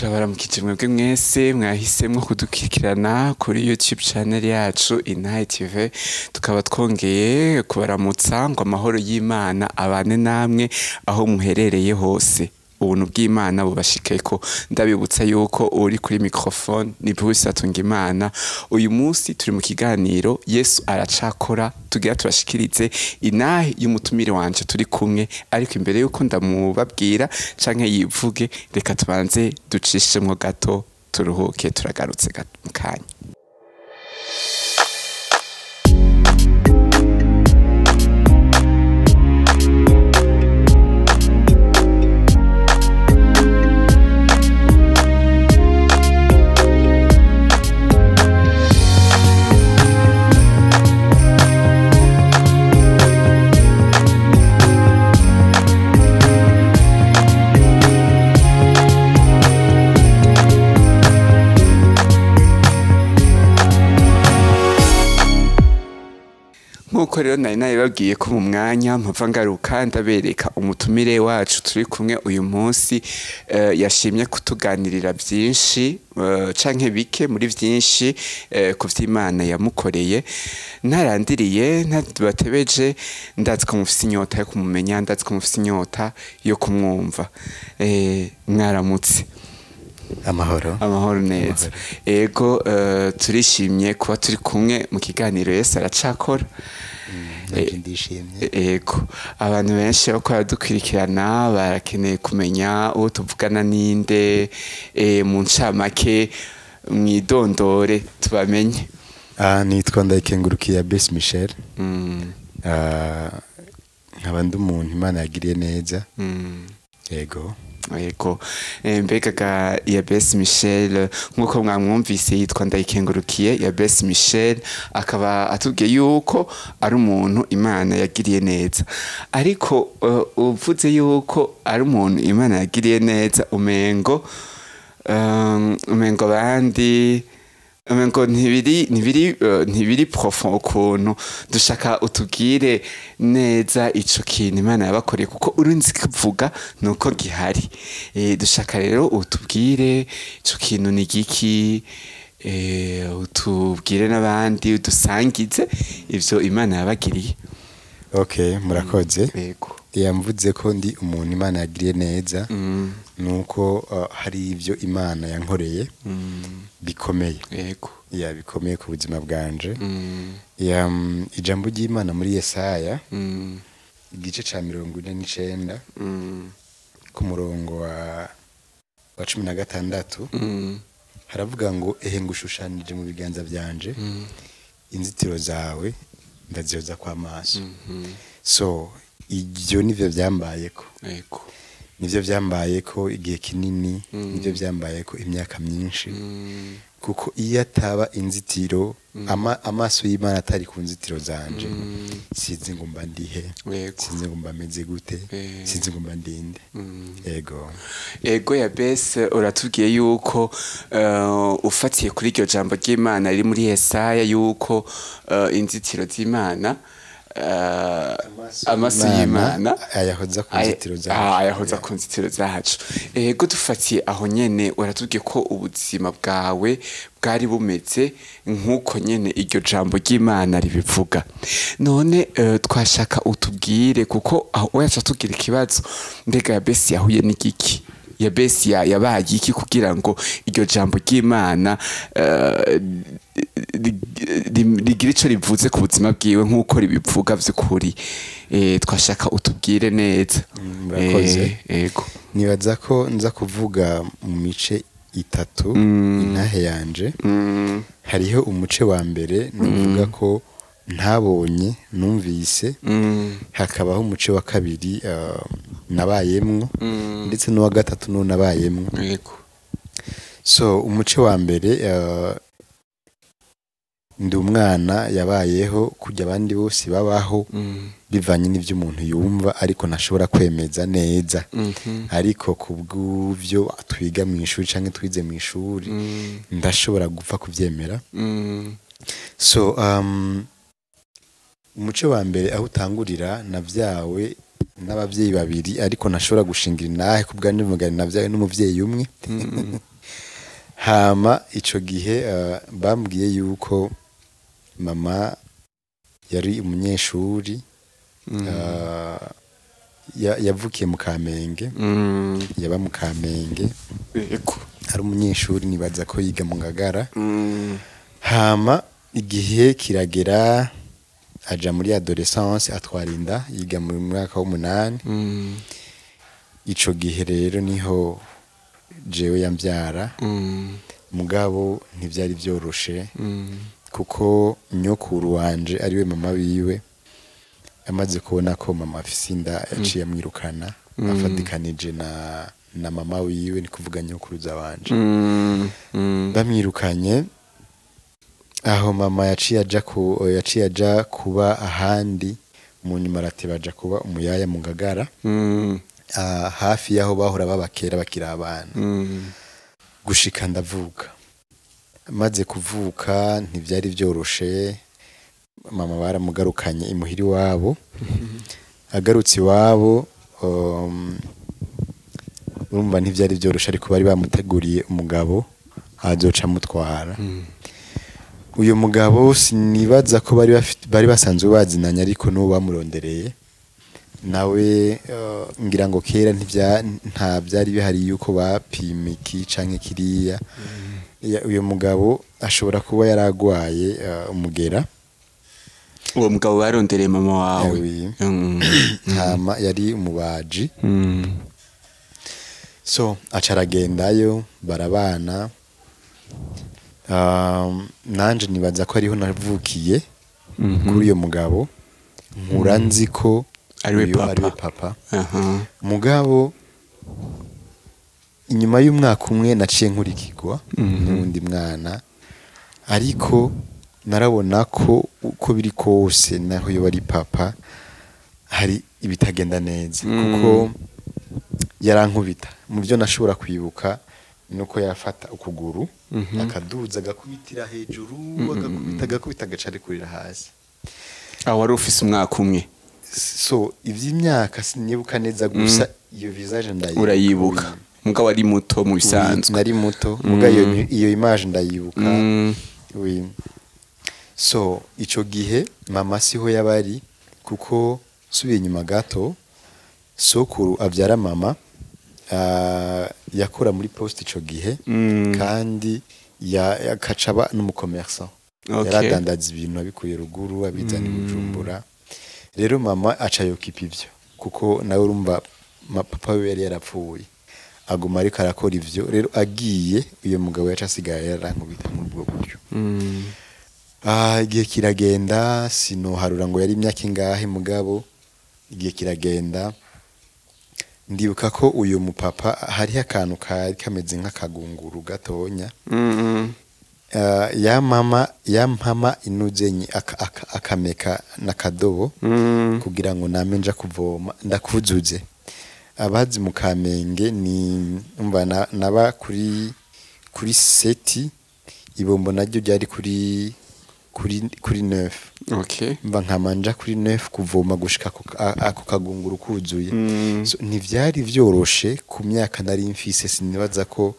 Turabaramukije mwebwe mwese mwahisemwo kudukurikirana kuri YouTube channel yacu Inahe TV, tukaba twongeye kubaramutsa ngo amahoro y'Imana abane namwe aho muherereye hose. Ubuntu bw'Imana bubashikeko. Ndabibutsa yuko uri kuri microphone ni Bruce Atungimana. Uyu munsi turi mu kiganiro Yesu aracakora, tugira turashikirize inahe y'umutumire wanje turi kumwe, ariko imbere yuko ndamubabwira canke yivuge, reka tubanze ducishemwo gato turuhuke, turagarutse mu kanya. Nkuko rero nari nabibabwiye ko mu mwanya mpava ngaruka ndabereka umutumire wacu turi kumwe uyu munsi, yashimye kutuganirira byinshi canke bike muri byinshi ku vy'Imana yamukoreye. Ntarandiriye ntabatebeje, ndazi ko mufise inyota yo kumumenya, ndazi ko mufise inyota yo kumwumva. Mwaramutse. Amahoro neza. Ego turishimye kuba turi kumwe mu kiganiro Yesu aracakora. Ego abantu benshi bako baradukurikirana barakeneye kumenya uwo tuvugana ninde, mu ncamake mwidondore tubamenye. Nitwa Ndayikengurukiye Abbes Michel. Nkaba ndi umuntu Imana yagiriye neza. Ego mbega ya Abbes Michel nkuko mwamwumvise yitwa Ndayikengurukiye ya Abbes Michel, akaba atubwiye yuko ari umuntu Imana yagiriye neza. Ariko uvuze yuko ari umuntu Imana yagiriye neza, umengo bandi umengo ntibiri profond ukuntu. Dushaka utubwire neza ico kintu Imana yabakoreye, kuko urinzi kuvuga nuko gihari. Dushaka rero utubwire ico kintu ni giki, utubwire n'abandi udusangize ivyo Imana yabagiriye. Murakoze. Yamvuze ko ndi umuntu Imana yagiriye neza, nuko hari ivyo Imana yankoreye bikomeye. Bikomeye ku buzima bwanje. Ijambo ry'Imana muri Yesaya igice ca 49 ku murongo wa 16 haravuga ngo ehe ngushushanije mu biganza byanje, inzitiro zawe ndaziyoza kw'amaso. So ivyo nivyo vyambayeko. Nivyo vyambayeko igihe kinini, nivyo vyambayeko imyaka myinshi. Kuko iyo ataba inzitiro, amaso y'Imana atari ku nzitiro zanje, sinzi ngo mba ndihe, sinzi ngo mba meze gute, sinzi ngo mba ndinde. Ego ya Abbes, uratubwiye yuko ufatiye kuri iryo jambo ry'Imana riri muri Yesaya yuko inzitiro z'Imana, amaso y'Imana ayahoza ku nzitiro zacu. Ego dufatiye aho nyene, uratubwiye ko ubuzima bwawe bwari bumeze nkuko nyene iryo jambo ry'Imana ribivuga. None twashaka utubwire, kuko aho yaca tugira ikibazo, mbega Abbes yahuye n'igiki? Abbes yabaye iki kugira ngo iryo jambo ry'Imana rigira ico rivuze ku buzima bwiwe nkuko ribivuga vy'ukuri? Twashaka utubwire neza. Nibaza ko nza kuvuga mu mice itatu intahe yanje. Hariho umuce wa mbere nuvuga ko ntabonye numvise, hakabaho umuce wa kabiri nabayemwo, ndetse n'uwa gatatu no nabayemwo. So umuce wa mbere, ndi umwana yabayeho kujya abandi bose babaho bivanye n'ivyo umuntu yumva ariko ntashobora kwemeza neza. Ariko kubw'uvyo twiga mu ishuri canke twize mu ishuri, ndashobora gupfa kuvyemera. So umuce wa mbere aho utangurira navyawe n'abavyeyi babiri ariko nashobora gushingira inahe kubwanje mugani navyaye n'umuvyeyi umwe hama ico gihe bambwiye yuko mama yari umunyeshuri yavukiye mu Kamenge yaba mu Kamenge ari umunyeshuri nibaza ko yiga mu Ngagara hama igihe kiragera aja muri adolescence atwara inda yiga mu mwaka w'8 ico gihe rero niho jewe yambyara mugabo ntivyari vyoroshe kuko nyokuru wanje ariwe mama wiwe amaze kubona ko mama afise inda yaciye amwirukana afatikanije na mama wiwe ni kuvuga nyokuruza wanje bamwirukanye aho mama yaciye aja kuba ahandi mu nyuma arateba aja kuba umuyaya mu Ngagara hafi yaho bahora babakera bakira abana gushika ndavuka maze kuvuka ntivyari vyoroshe mama baramugarukanye imuhiri wabo agarutse iwabo urumva ntivyari vyoroshe ariko bari bamuteguriye umugabo azoca mutwara uyu mugabo sinibaza ko bari basanzwe bazinanya ariko n'uwo bamurondereye nawe ngira ngo kera nta byari bihari yuko bapima iki canke kiriya uyu mugabo ashobora kuba yaragwaye umugera uwo mugabo barondereye mama wawe hama yari umubaji so acaragendayo barabana nanje nibaza ko ariho navukiye kuri uyo mugabo nkura nzi ko ariwe papa mugabo inyuma y'umwaka umwe naciye nkurikirwa n'undi mwana ariko narabona ko uko biri kose naho yo bari papa hari ibitagenda neza kuko yarankubita mu byo nashobora kwibuka nuko yafata ukuguru akaduza agakubitira hejuru agakubita agacari kurira hasi aho wari ufise umwaka umwe so ivy'imyaka sinibuka neza gusa iyo visage ndayibuka urayibuka mugabo ari muto mu bisanzwe nari muto muga iyo image ndayibuka so ico gihe mama siho yabari kuko subiye inyuma gato sokuru avyara mama yakora muri poste ico gihe kandi yakacaba n'umucommerçant yaradandaza ibintu abikuye ruguru abizana Bujumbura rero mama aca yokipa ivyo kuko nawe urumva papa we yari yarapfuye aguma ariko arakora ivyo rero agiye uyo mugabo yaca asigaye yarankubita mu bwo buryo igihe kiragenda sinoharura ngo yari imyaka ingahe mugabo igihe kiragenda ndibuka ko uyu mupapa hari akantu kari kameze nk'akagunguru gatonya yampama inuzenyi akameka n'akadobo kugira ngo name nja kuvoma ndakuzuze abazi mu Kamenge ni umva naba kuri seti ibombo naryo ryari kuri 9 okay mba nkamanja kuri 9 kuvoma gushika ako kagunguru kuzuye so ntivyari vyoroshe ku myaka nari mfise sinibaza ko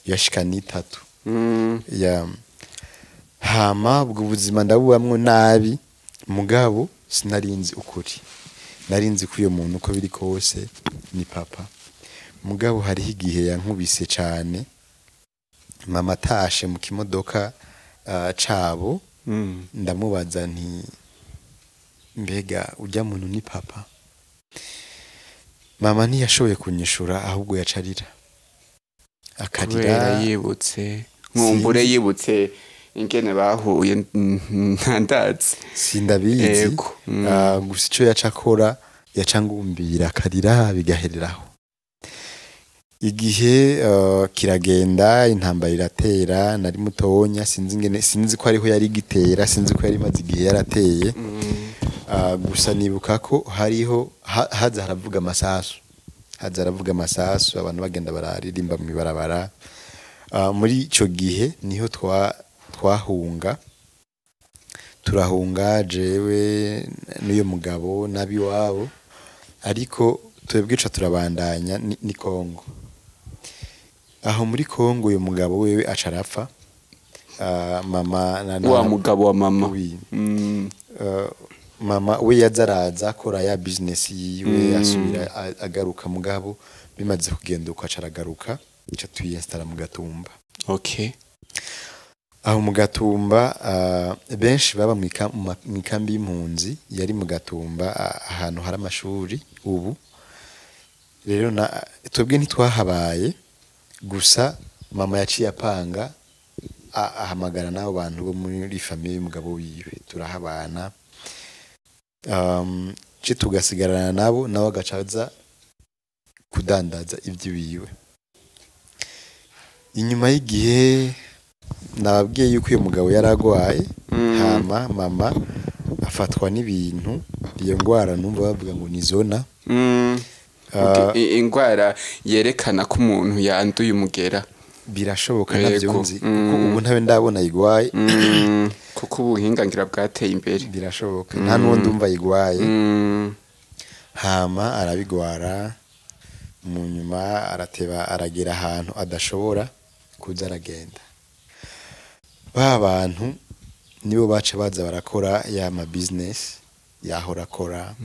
yashika ni 3 ya hama ubwo buzima ndabubamwe nabi mugabo sinarinzi ukuri narinzi ko uyo muntu uko biri kose ni papa mugabo hari igihe yankubise cyane mama tashe mu kimodoka cabo ndamubaza nti mbega ujya muntu ni papa mama ntiyashoboye kunyishura ahubwo yacarira akarira yibutse nkumbure yibutse ingene bahuye ntandazi sindabizi gusa ico yacakora yacangumbira akarira bigahereraho igihe kiragenda intambara iratera nari mutonya sinzi ko ariho yari gitera sinzi ko yari maze igihe yarateye gusa nibuka ko hariho haza haravuga amasasu abantu bagenda bararirimba mu ibarabara muri ico gihe niho turahunga jewe n'uyo mugabo nabi wabo ariko twebwica turabandanya ni Kongo. Aho muri Kongo uyu mugabo wewe acarapfa. Mama wa mugabo wa mama mama we yazaraza akora ya business yiwe asubira agaruka mugabo bimaze kugenda uko acaragaruka ica tuyinstara mu Gatumba. Okay. Aho mu Gatumba benshi baba mu kambi y'impunzi yari mu Gatumba ahantu hari amashuri ubu rero twebwe ntitwahabaye gusa mama yaciye apanga ahamagara n'abo bantu bo muri famille y'umugabo wiwe turahabana tugasigarana nabo agacaza kudandaza iby'iwiwe. Inyuma y'igihe nababwiye yuko uyu mugabo yaragwaye hama mama afatwa n'ibintu iyo ngwara numva bavuga ngo ni zona. Ingwara yerekana ko umuntu yanduye umugera. Birashoboka navyonzi kuko ubu ntabe ndabona igwaye kuko ubuhinga ngira bwateye imbere. Birashoboka nta nundi umva igwaye hama arabigwara mu nyuma arateba aragera ahantu adashobora kuza aragenda. Ba bantu nibo bace baza barakora ya ma business yahora akora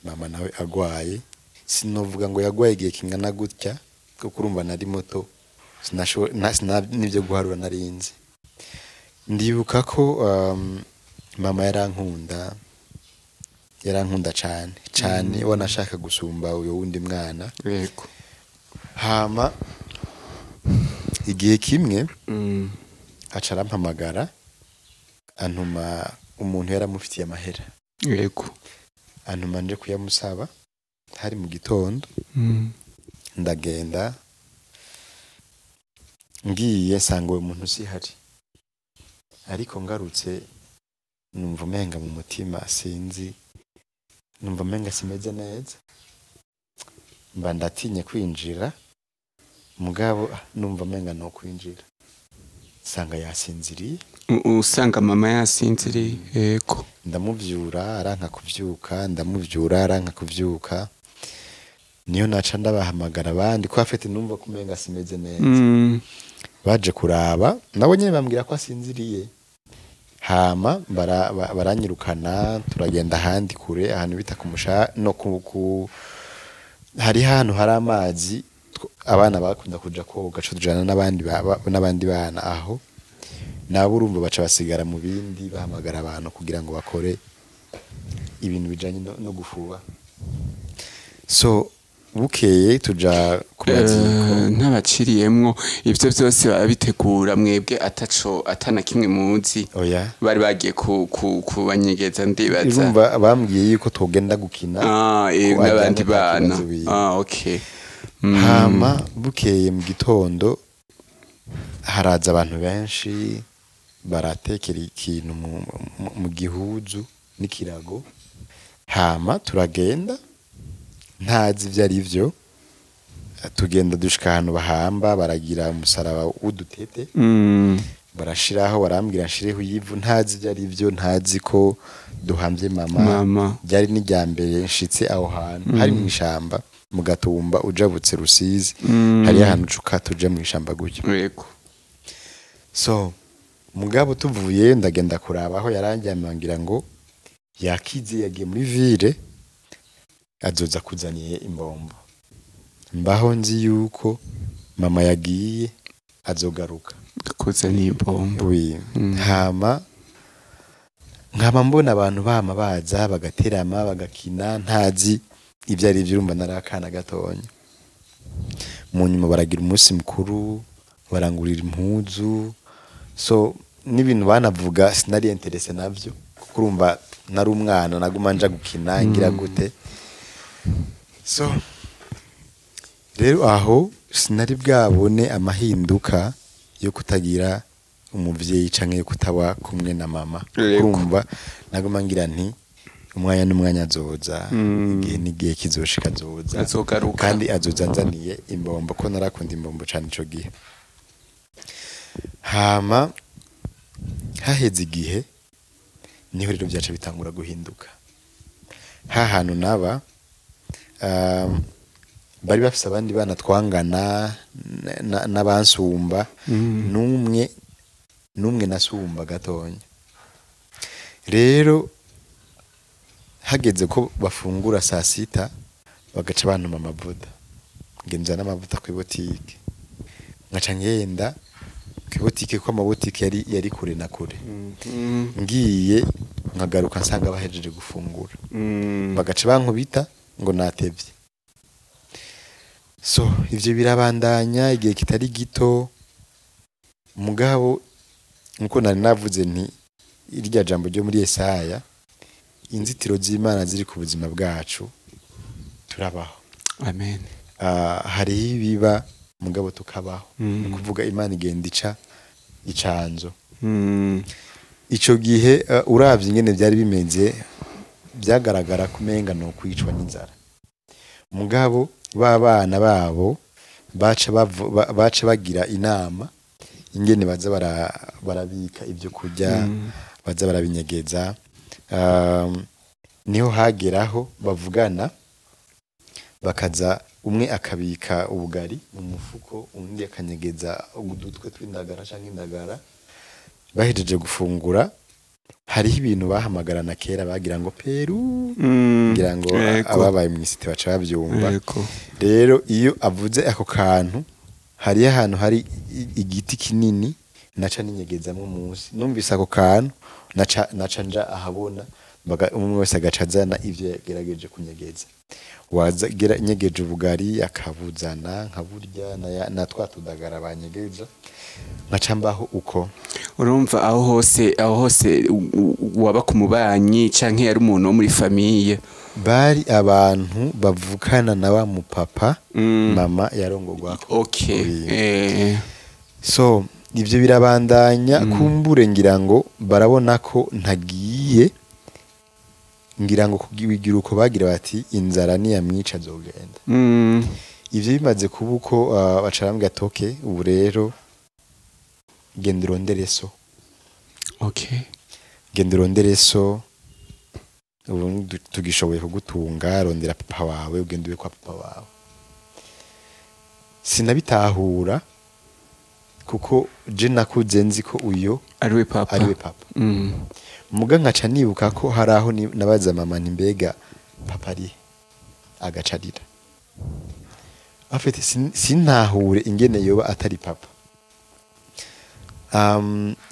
mama nawe agwaye. Sinovuga ngo yagwaye igihe kingana gutya kuko urumva nari moto nibyo guharura narinzi. Ndibuka ko mama yarankunda cyane wanashaka gusumba uyo wundi mwana. Yego. Hama igihe kimwe acarampamagara antuma umuntu yaramufitiye amahera. Yego. Antuma nje kuyamusaba hari mu gitondo ndagenda ngiye sanga uwo muntu sihari ariko ngarutse numva umenga mu mutima sinzi numva umenga simeze neza mba ndatinye kwinjira mugabo numva umenga no kwinjira sanga yasinziriye. Usanga mama yasinziriye. Yego. Ndamuvyura aranka kuvyuka ndamuvyura aranka kuvyuka niyo naca ndabahamagara abandi ko afite numva kumenga simeze neza. Baje kuraba nabo nyene bambwira ko asinziriye hama baranyirukana turagenda ahandi kure ahantu bita kumusha no ku hari hano hari amazi abana bakunda kuja koga cujana n'abandi bana aho nabo urumva baca basigara mu bindi bahamagara abantu kugira ngo bakore ibintu bijanye no gufuba. So bukeye tuja kubaziko ntabaciriyemwo ivyo byose babitegura mwebwe atana kimwe muzi. Oya bari bagiye kubanyegeza ndibaza. Urumva bambwiye yuko togenda gukina n'abandi bana. Okay. Hama bukeye mu gitondo haraza abantu benshi baratekera ikintu mu gihuzu n'ikirago hama turagenda ntazi ivyo ari vyo tugenda dushika ahantu bahamba baragira umusaraba w'udutete barashiraho barambwira nshireho yivu ntazi ivyo ari vyo ntazi ko duhamvye mama byari n'ijyambere nshitse aho hantu hari mu ishamba mu Gatumba ujabutse Rusizi hari ahantu cuka tuje mu ishamba gutyo. Yego. So mugabo tuvuye ndagenda kuraba aho yarangiye ngo yakize yagiye muri ville azoza kuzaniye imbombo mbaho nzi yuko mama yagiye azogaruka kuzaniye imbombo. Hama nkaba mbona abantu bama baza bagaterama bagakina ntazi ibyo ari byo urumva narakana gatonya mu nyuma baragira umunsi mukuru barangurira impuzu. So n'ibintu banavuga sinari interesse navyo kuko urumva nari umwana naguma nja gukina ngira gute. So rero aho sinari bwabone amahinduka yo kutagira umuvyeyi canke yo kutaba kumwe na mama. Urumva naguma ngira nti umwanya n'umwanya azoza igihe n'igihe kizoshika azogaruka kandi azoza nzaniye imbombo ko narakunda imbombo cane ico gihe. Hama haheze igihe niho rero byaca bitangura guhinduka. Hantu naba bari bafise abandi bana twangana n'abansumba n'umwe nasumba gatonya. Rero hageze ko bafungura saa sita bagaca bantuma amavuta, ngenza n'amavuta ku botike, ngaca ngenda ku botike ko amabotike yari kure na kure. Ngiye nkagaruka nsanga bahejeje gufungura, bagaca bankubita ngo natevye. So ivyo birabandanya igihe kitari gito, mugabo nkuko nari navuze nti irya jambo ryo muri Yesaya, inzitiro z'Imana ziri ku buzima bwacu turabaho. Amen. Hari ibiba mugabo tukabaho, kuvuga Imana igenda icanzo. Ico gihe uravye ingene byari bimeze, byagaragara kumenga no kwicwa n'inzara. Mugabo babana babo baca bagira inama ingene baza barabika ibyo kurya, baza barabinyegeza. Niho hageraho bavugana, bakaza umwe akabika ubugari mu mufuko, undi akanyegeza udutwe tw'indagara canke indagara. Bahejeje gufungura, hariho ibintu bahamagarana kera bagira ngo peru, kugira ngo ababaye mu isite baca bavyumva. Rero iyo avuze ako kantu, hariyo ahantu hari igiti kinini naca ninyegezamwo munsi. Numvise ako kantu naca nja ahabona, umwe wese agaca azana ivyo yagerageje kunyegeza. Waza nyegeje ubugari akabuzana nkaburya na twatudagara banyegeza, nkaca mbaho uko. Urumva aho hose waba ku mubanyi canke yari umuntu wo muri famiye? Bari abantu bavukana na wa mupapa mama yarongorwako. Okay. So ivyo birabandanya, kumbure ngira ngo barabona ko ntagiye, ngira ngo kugiwigira uko bagira bati inzara ni yamwica azogenda. Ivyo bimaze kuba uko bacarambwa toke, ubu rero genda urondere so. Okay. Genda urondere so, ubu tugishoboye kugutunga, rondera papa wawe, ugenda ube kwa papa wawe. Sinabitahura kuko je nakuze nzi ko uyo ariwe papa. Muga nkaca nibuka ko hari aho nabaza mama nti mbega papa ari agacarira. Afite sintahure ingene yoba atari papa.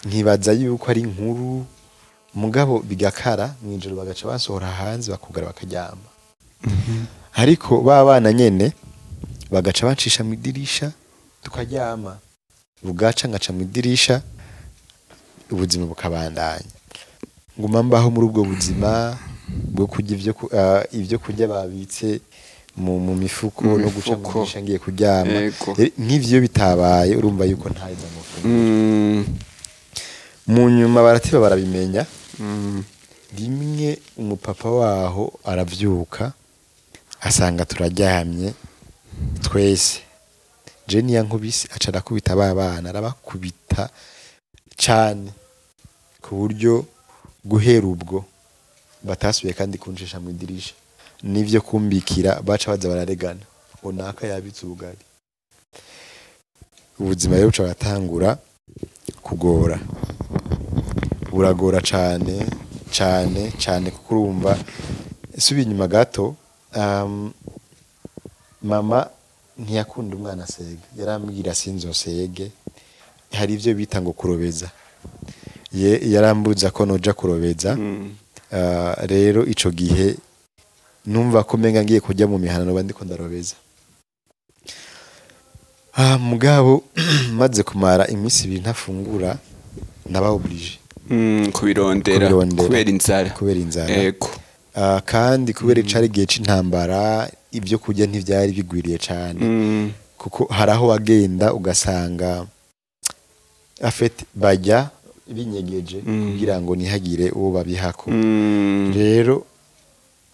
Nkibaza yuko ari inkuru, mugabo bigakara mwijoro bagaca basohora hanze bakugara bakaryama. Ariko babana nyene bagaca bancisha mu idirisha tukaryama, bugaca ngaca mu idirisha, ubuzima bukabandanya. Nguma mbaho muri ubwo buzima bwo kurya ivyo kurya babitse mu mifuko no guca mu idirisha ngiye kuryama. Nk'ivyo bitabaye urumva yuko ntaza mu mu nyuma baratiba barabimenya. Rimwe umupapa waho aravyuka asanga turaryamye twese, Jenny yankubise aca arakubita abana, arabakubita cane ku buryo guhera ubwo batasubiye kandi kuncisha mu idirisha. Nivyo kumbikira baca baza bararegana, onaka yabitse ubugari. Ubuzima rero buca batangura kugora, buragora cane kuko urumva subiye inyuma gato. Mama ntiyakunda umwana sega, yarambwira sinzosege. Hari ivyo bita ngo kurobeza, yarambuza ko noja kurobeza. Rero ico gihe numva ko menga ngiye kujya mu mihana ndiko ndarobeza. Mugabo maze kumara iminsi 2 ntafungura, naba oblige kubirondera kubera inzara. Yego. Kandi kubera icari gihe c'intambara, ibyo kurya ntivyari bigwiriye cane. Kuko haraho wagenda ugasanga afete bajya binyegeje kugira ngo nihagire uwo babihako. Rero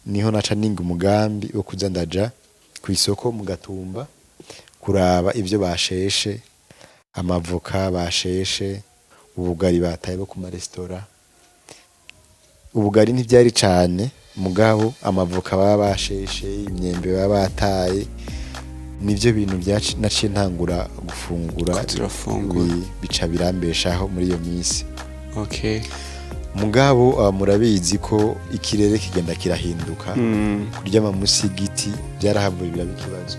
niho naca ninga umugambi wo kuza ndaja ku isoko mu Gatumba kuraba ivyo basheshe, amavoka basheshe, ubugari bataye bo ku maresitora. ubugari ntibyari cane mugabo amavoka baba basheshe imyembe baba bataye nivyo bintu naciye ntangura gufungura bica birambeshaho muri iyo minsi. Okay. Mugabo murabizi ko ikirere kigenda kirahinduka kurya amamusigiti byarahavuye biraba ikibazo.